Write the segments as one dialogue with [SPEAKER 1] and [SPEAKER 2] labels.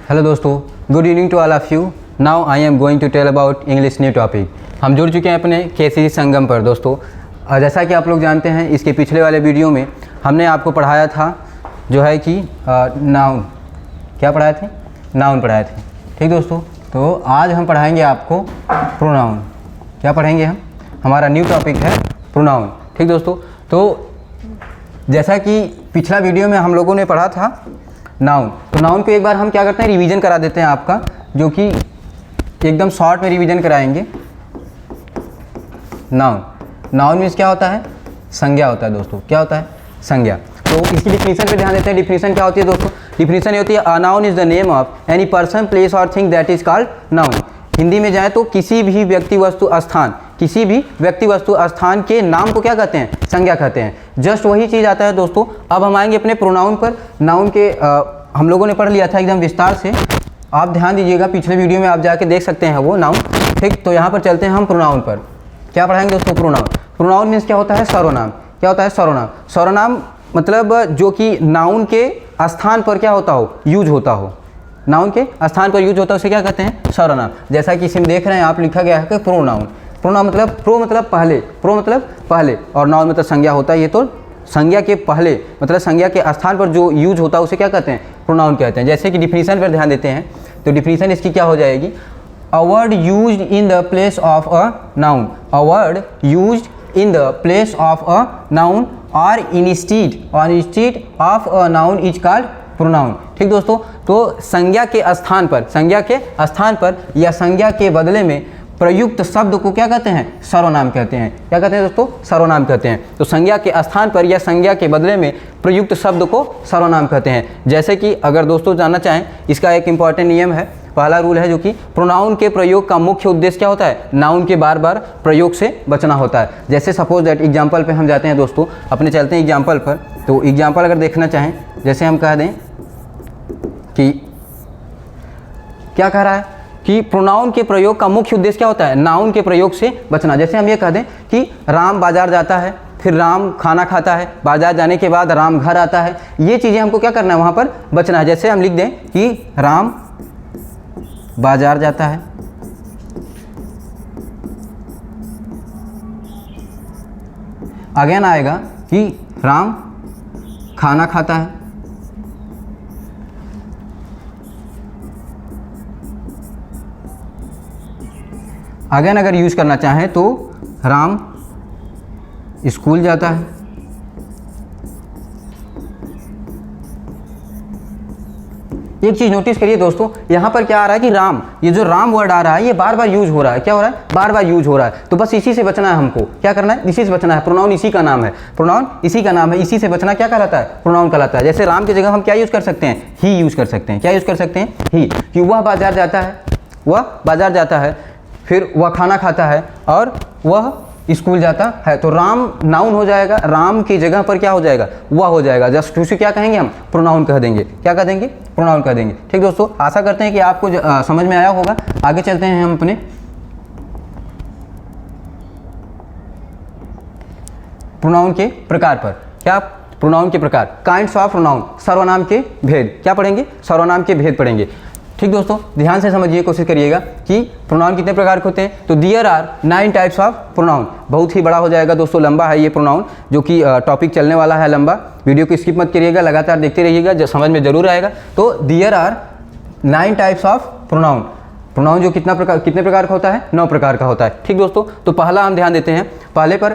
[SPEAKER 1] Hello दोस्तों, good evening to all of you. Now I am going to tell about English new topic. हम जुड़ चुके हैं अपने केसीसी संगम पर दोस्तों। जैसा कि आप लोग जानते हैं, इसके पिछले वाले वीडियो में हमने आपको पढ़ाया था जो है कि नाउन। क्या पढ़ाए थे? नाउन पढ़ाए थे। ठीक दोस्तों, तो आज हम पढ़ाएंगे आपको प्रोनाउन। क्या पढ़ेंगे हम? हमारा न्यू टॉपिक है प्रोनाउन। ठीक दोस्तों, तो जैसा कि पिछला वीडियो में हम लोगों ने पढ़ा था नाउन, तो नाउन को एक बार हम क्या करते हैं, रिवीजन करा देते हैं आपका, जो कि एकदम शॉर्ट में रिवीजन कराएंगे। नाउन मीन्स क्या होता है? संज्ञा होता है दोस्तों। क्या होता है? संज्ञा। तो इसकी डिफिनीशन पे ध्यान देते हैं। डिफिनीशन क्या होती है दोस्तों? डिफिनीशन ये होती है, a noun is the name of any person, place और thing that is called noun. Hindi में जाए तो किसी भी व्यक्ति वस्तु स्थान, किसी भी व्यक्ति वस्तु स्थान के नाम को क्या कहते हैं? संज्ञा कहते हैं। जस्ट वही चीज़ आता है दोस्तों। अब हम आएंगे अपने प्रोनाउन पर। नाउन के हम लोगों ने पढ़ लिया था एकदम विस्तार से। आप ध्यान दीजिएगा, पिछले वीडियो में आप जाके देख सकते हैं वो नाउन। ठीक, तो यहाँ पर चलते हैं हम प्रोनाउन पर। क्या पढ़ाएंगे दोस्तों? प्रोनाउन। प्रोनाउन मीन्स क्या होता है? सर्वनाम। क्या होता है? सर्वनाम। सर्वनाम मतलब जो कि नाउन के स्थान पर क्या होता हो? यूज होता हो। नाउन के स्थान पर यूज होता है, उसे क्या कहते हैं? सर्वनाम। जैसा कि इसमें देख रहे हैं आप, लिखा गया है कि प्रोनाउन। प्रोनाउन मतलब प्रो मतलब पहले, प्रो मतलब पहले, और नाउन मतलब संज्ञा होता है। ये तो संज्ञा के पहले मतलब संज्ञा के स्थान पर जो यूज होता है उसे क्या कहते हैं? प्रोनाउन कहते हैं। जैसे कि डिफिनीशन पर ध्यान देते हैं, तो डिफिनीशन इसकी क्या हो जाएगी? A word used in the place of a noun. A word used in the place of a noun और instead of a noun is called pronoun. ठीक दोस्तों, तो संज्ञा के स्थान पर, संज्ञा के स्थान पर या संज्ञा के बदले में प्रयुक्त शब्द को क्या कहते हैं? सर्वनाम कहते हैं। क्या कहते हैं दोस्तों? सर्वनाम कहते हैं। तो संज्ञा के स्थान पर या संज्ञा के बदले में प्रयुक्त शब्द को सर्वनाम कहते हैं। जैसे कि अगर दोस्तों जानना चाहें, इसका एक इंपॉर्टेंट नियम है, पहला रूल है, जो कि प्रोनाउन के प्रयोग का मुख्य उद्देश्य क्या होता है? नाउन के बार बार प्रयोग से बचना होता है। जैसे सपोज दैट एग्जाम्पल पे हम जाते हैं दोस्तों, अपने चलते हैं एग्जाम्पल पर। तो एग्जाम्पल अगर देखना चाहें, जैसे हम कह दें कि क्या कह रहा है कि प्रोनाउन के प्रयोग का मुख्य उद्देश्य क्या होता है? नाउन के प्रयोग से बचना। जैसे हम ये कह दें कि राम बाजार जाता है, फिर राम खाना खाता है, बाजार जाने के बाद राम घर आता है। ये चीज़ें हमको क्या करना है? वहाँ पर बचना है। जैसे हम लिख दें कि राम बाजार जाता है, अगेन आएगा कि राम खाना खाता है, अगेन अगर यूज करना चाहें तो राम स्कूल जाता है, एक चीज़ नोटिस करिए दोस्तों, यहाँ पर क्या आ रहा है कि राम, ये जो राम वर्ड आ रहा है ये बार बार यूज हो रहा है। क्या हो रहा है? बार बार यूज हो रहा है। तो बस इसी से बचना है हमको। क्या करना है? इसी से बचना है। प्रोनाउन इसी का नाम है। प्रोनाउन इसी का नाम है। इसी से बचना क्या कहलाता है? प्रोनाउन कहलाता है। जैसे राम की जगह हम क्या यूज कर सकते हैं? ही यूज कर सकते हैं। क्या यूज कर सकते हैं? ही। कि वह बाजार जाता है, वह बाजार जाता है, फिर वह खाना खाता है और वह स्कूल जाता है। तो राम नाउन हो जाएगा, राम की जगह पर क्या हो जाएगा? वह हो जाएगा। जस्ट उसे क्या कहेंगे हम? प्रोनाउन कह देंगे। क्या कह देंगे? प्रोनाउन कह देंगे। ठीक दोस्तों, आशा करते हैं कि आपको समझ में आया होगा। आगे चलते हैं हम अपने प्रोनाउन के प्रकार पर। क्या? प्रोनाउन के प्रकार, काइंड्स ऑफ प्रोनाउन, सर्वनाम के भेद। क्या पढ़ेंगे? सर्वनाम के भेद पढ़ेंगे। ठीक दोस्तों, ध्यान से समझिए, कोशिश करिएगा कि प्रोनाउन कितने प्रकार के होते हैं। तो there are 9 types of pronoun. बहुत ही बड़ा हो जाएगा दोस्तों, लंबा है ये प्रोनाउन, जो कि टॉपिक चलने वाला है लंबा। वीडियो को स्किप मत करिएगा, लगातार देखते रहिएगा, जो समझ में जरूर आएगा। तो there are 9 types of pronoun. Pronoun जो कितने प्रकार का होता है? 9 प्रकार का होता है। ठीक दोस्तों, तो पहला हम ध्यान देते हैं, पहले पर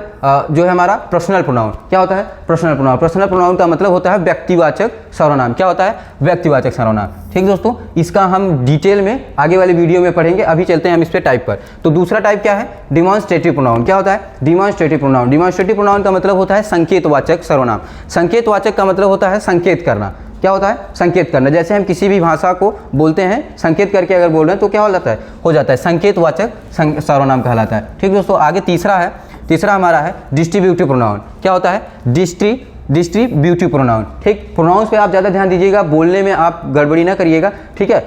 [SPEAKER 1] जो है हमारा पर्सनल प्रोनाउन। क्या होता है? Personal pronoun. पर्सनल प्रोनाउन का मतलब होता है व्यक्तिवाचक सर्वनाम। क्या होता है? व्यक्तिवाचक सर्वनाम। ठीक दोस्तों, इसका हम डिटेल में आगे वाले वीडियो में पढ़ेंगे। अभी चलते हैं हम इस पे टाइप पर। तो दूसरा टाइप क्या है? Demonstrative pronoun. क्या होता है? Demonstrative pronoun. डिमॉन्स्ट्रेटिव प्रोनाउन का मतलब होता है संकेतवाचक सर्वनाम। संकेतवाचक का मतलब होता है संकेत करना। क्या होता है? संकेत करना। जैसे हम किसी भी भाषा को बोलते हैं, संकेत करके अगर बोल रहे हैं तो क्या हो जाता है? हो जाता है संकेतवाचक सर्वनाम कहलाता है। ठीक दोस्तों, आगे तीसरा है, तीसरा हमारा है डिस्ट्रीब्यूटिव प्रोनाउन। क्या होता है? Distributive pronoun. ठीक, प्रोनाउंस पे आप ज़्यादा ध्यान दीजिएगा, बोलने में आप गड़बड़ी ना करिएगा। ठीक है,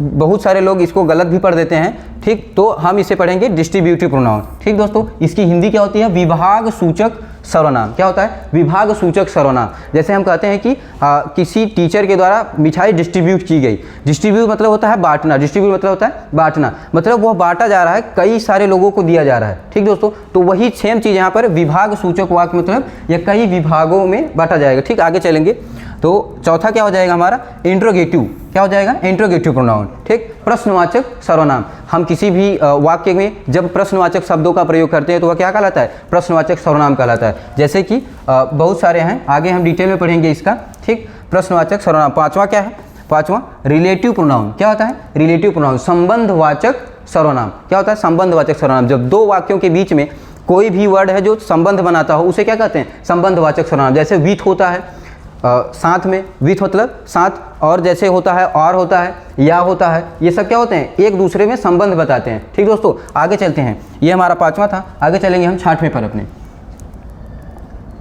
[SPEAKER 1] बहुत सारे लोग इसको गलत भी पढ़ देते हैं। ठीक, तो हम इसे पढ़ेंगे डिस्ट्रीब्यूटिव प्रोनाउन। ठीक दोस्तों, इसकी हिंदी क्या होती है? विभाग सूचक सर्वनाम। क्या होता है? विभाग सूचक सर्वनाम। जैसे हम कहते हैं कि किसी टीचर के द्वारा मिठाई डिस्ट्रीब्यूट की गई। डिस्ट्रीब्यूट मतलब होता है बांटना, डिस्ट्रीब्यूट मतलब होता है बांटना, मतलब वह बांटा जा रहा है, कई सारे लोगों को दिया जा रहा है। ठीक दोस्तों, तो वही सेम चीज़ यहाँ पर विभाग सूचक वाक्य मतलब यह कई विभागों में बांटा जाएगा। ठीक, आगे चलेंगे तो चौथा क्या हो जाएगा हमारा? इंट्रोगेटिव। क्या हो जाएगा? Interrogative pronoun. ठीक, प्रश्नवाचक सर्वनाम। हम किसी भी वाक्य में जब प्रश्नवाचक शब्दों का प्रयोग करते हैं तो वह क्या कहलाता है? प्रश्नवाचक सर्वनाम कहलाता है। जैसे कि बहुत सारे हैं, आगे हम डिटेल में पढ़ेंगे इसका। ठीक, प्रश्नवाचक सर्वनाम। पांचवा क्या है? पांचवा रिलेटिव प्रोनाउन। क्या होता है? रिलेटिव प्रोनाउन संबंधवाचक सर्वनाम। क्या होता है? संबंधवाचक सर्वनाम। जब दो वाक्यों के बीच में कोई भी वर्ड है जो संबंध बनाता हो उसे क्या कहते हैं? संबंधवाचक सर्वनाम। जैसे विथ होता है, साथ में, विथ मतलब साथ, और जैसे होता है और होता है, या होता है, ये सब क्या होते हैं? एक दूसरे में संबंध बताते हैं। ठीक दोस्तों, आगे चलते हैं। ये हमारा पांचवा था, आगे चलेंगे हम छठवें पर अपने।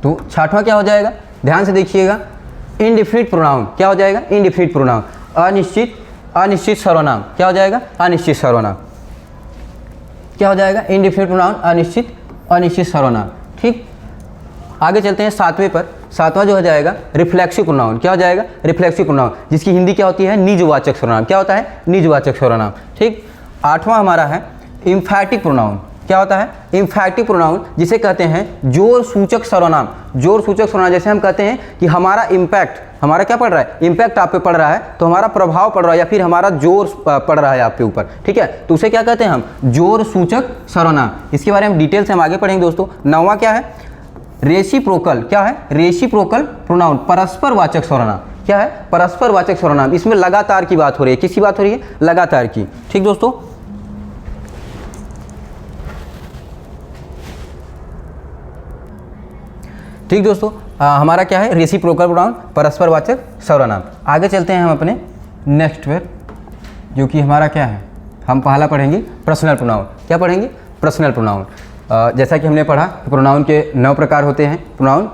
[SPEAKER 1] तो छठवां क्या हो जाएगा? ध्यान से देखिएगा, इनडिफिनिट प्रोनाउन। क्या हो जाएगा? इनडिफिनिट प्रोनाउन, अनिश्चित, अनिश्चित सर्वनाम। क्या हो जाएगा? अनिश्चित सर्वनाम। क्या हो जाएगा? इनडिफिनिट प्रोनाउन, अनिश्चित, अनिश्चित सर्वनाम। ठीक, आगे चलते हैं सातवें पर। सातवां जो हो जाएगा रिफ्लेक्सिव प्रोनाउन। क्या हो जाएगा? रिफ्लेक्सिव प्रोनाउन, जिसकी हिंदी क्या होती है? निजवाचक सर्वनाम। क्या होता है? निजवाचक सर्वनाम। ठीक, आठवां हमारा है इम्फैटिक प्रोनाउन। क्या होता है? इम्फैटिक प्रोनाउन, जिसे कहते हैं जोर सूचक सर्वनाम। जोर सूचक सर्वनाम, जैसे हम कहते हैं कि हमारा इम्पैक्ट, हमारा क्या पड़ रहा है? इम्पैक्ट आप पे पड़ रहा है, तो हमारा प्रभाव पड़ रहा है या फिर हमारा जोर पड़ रहा है आप पे ऊपर। ठीक है, तो उसे क्या कहते हैं हम? जोर सूचक सर्वनाम। इसके बारे में डिटेल से हम आगे पढ़ेंगे दोस्तों। नौवां क्या है? रेसिप्रोकल। क्या है? रेसिप्रोकल प्रोनाउन, परस्पर वाचक सर्वनाम। क्या है? परस्पर वाचक सर्वनाम। इसमें लगातार की बात हो रही है। किसकी बात हो रही है? लगातार की। ठीक दोस्तों, ठीक दोस्तों, हमारा क्या है? रेसिप्रोकल प्रोनाउन, परस्पर वाचक सर्वनाम। आगे चलते हैं हम अपने नेक्स्ट पर, जो कि हमारा क्या है? हम पहला पढ़ेंगे पर्सनल प्रोनाउन। क्या पढ़ेंगे? Personal pronoun. जैसा कि हमने पढ़ा प्रोनाउन के 9 प्रकार होते हैं। प्रोनाउन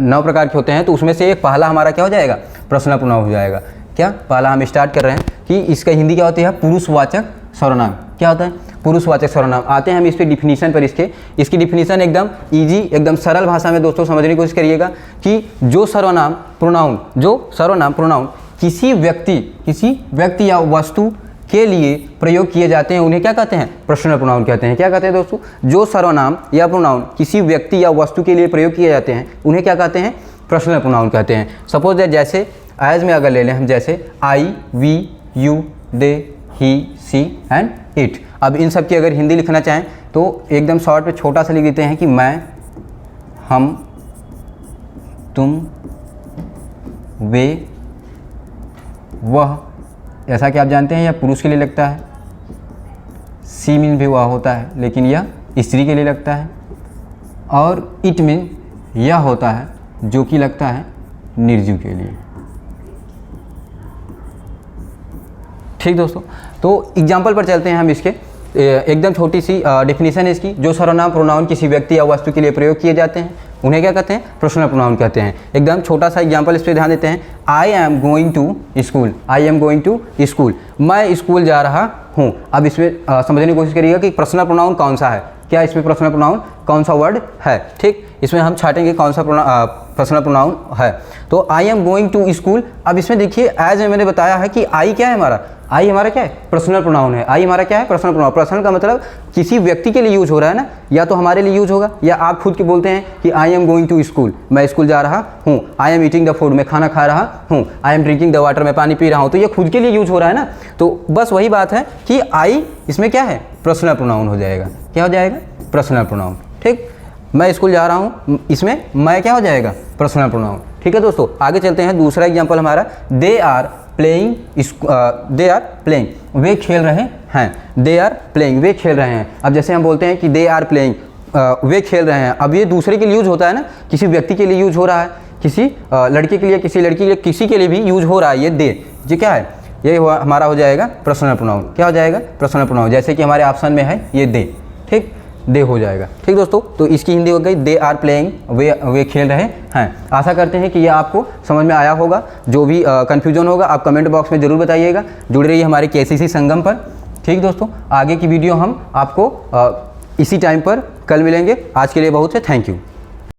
[SPEAKER 1] 9 प्रकार के होते हैं, तो उसमें से एक पहला हमारा क्या हो जाएगा? पर्सनल प्रोनाउन हो जाएगा। क्या पहला हम स्टार्ट कर रहे हैं कि इसका हिंदी क्या होती है? पुरुषवाचक सर्वनाम। क्या होता है? पुरुषवाचक सर्वनाम। आते हैं हम इस पे डिफिनीशन पर। इसकी डिफिनीशन एकदम इजी, एकदम सरल भाषा में दोस्तों समझने की कोशिश करिएगा कि जो सर्वनाम प्रोनाउन किसी व्यक्ति या वस्तु के लिए प्रयोग किए जाते हैं उन्हें क्या कहते हैं? पर्सनल प्रोनाउन कहते हैं। क्या कहते हैं दोस्तों? जो सर्वनाम या प्रोनाउन किसी व्यक्ति या वस्तु के लिए प्रयोग किए जाते हैं उन्हें क्या कहते हैं? पर्सनल प्रोनाउन कहते हैं। सपोज दैट, जैसे एज में अगर ले लें हम, जैसे I, we, you, they, he, she and it. अब इन सब की अगर हिंदी लिखना चाहें तो एकदम शॉर्ट पे छोटा सा लिख देते हैं कि मैं, हम, तुम, वे, वह। जैसा कि आप जानते हैं यह पुरुष के लिए लगता है, सी मीन भी वह होता है, लेकिन यह स्त्री के लिए लगता है, और इट मीन यह होता है जो कि लगता है निर्जीव के लिए। ठीक दोस्तों, तो एग्जाम्पल पर चलते हैं हम इसके। एकदम छोटी सी डेफिनेशन है इसकी। जो सर्वनाम प्रोनाउन किसी व्यक्ति या वस्तु के लिए प्रयोग किए जाते हैं उन्हें क्या कहते हैं? पर्सनल प्रोनाउन कहते हैं। एकदम छोटा सा एग्जांपल इस पर ध्यान देते हैं। I am going to school. I am going to school, मैं स्कूल जा रहा हूँ। अब इसमें समझने की कोशिश करिएगा कि पर्सनल प्रोनाउन कौन सा है, क्या इसमें पर्सनल प्रोनाउन कौन सा वर्ड है। ठीक, इसमें हम छाटेंगे कौन सा पर्सनल प्रोनाउन है। तो I am going to school. अब इसमें देखिए, एज मैंने बताया है कि आई क्या है हमारा? आई हमारा क्या है? पर्सनल प्रोनाउन है। आई हमारा क्या है? Personal pronoun. पर्सनल का मतलब किसी व्यक्ति के लिए यूज हो रहा है ना, या तो हमारे लिए यूज होगा, या आप खुद के बोलते हैं कि I am going to school, मैं स्कूल जा रहा हूँ। I am eating the food, मैं खाना खा रहा हूँ। I am drinking the water, मैं पानी पी रहा हूँ। तो ये खुद के लिए यूज हो रहा है ना, तो बस वही बात है कि आई इसमें क्या है? पर्सनल प्रोनाउन हो जाएगा। क्या हो जाएगा? Personal pronoun. ठीक, मैं स्कूल जा रहा हूँ, इसमें मैं क्या हो जाएगा? Personal pronoun. ठीक है दोस्तों, आगे चलते हैं। दूसरा एग्जाम्पल हमारा, दे आर प्लेइंग, वे खेल रहे हैं। दे आर प्लेइंग, वे खेल रहे हैं। अब जैसे हम बोलते हैं कि दे आर प्लेइंग, वे खेल रहे हैं। अब ये दूसरे के लिए यूज होता है ना, किसी व्यक्ति के लिए यूज हो रहा है, किसी लड़के के लिए, किसी लड़की के लिए, किसी के लिए भी यूज हो रहा है ये दे। ये क्या है? ये हमारा हो जाएगा पर्सनल प्रोनाउन। क्या हो जाएगा? Personal pronoun. जैसे कि हमारे ऑप्शन में है ये दे। ठीक, दे हो जाएगा। ठीक दोस्तों, तो इसकी हिंदी हो गई दे आर प्लेइंग, वे खेल रहे हैं। आशा करते हैं कि यह आपको समझ में आया होगा। जो भी कन्फ्यूजन होगा आप कमेंट बॉक्स में ज़रूर बताइएगा। जुड़े रहिए हमारे KCC संगम पर। ठीक दोस्तों, आगे की वीडियो हम आपको इसी टाइम पर कल मिलेंगे। आज के लिए बहुत है, थैंक यू।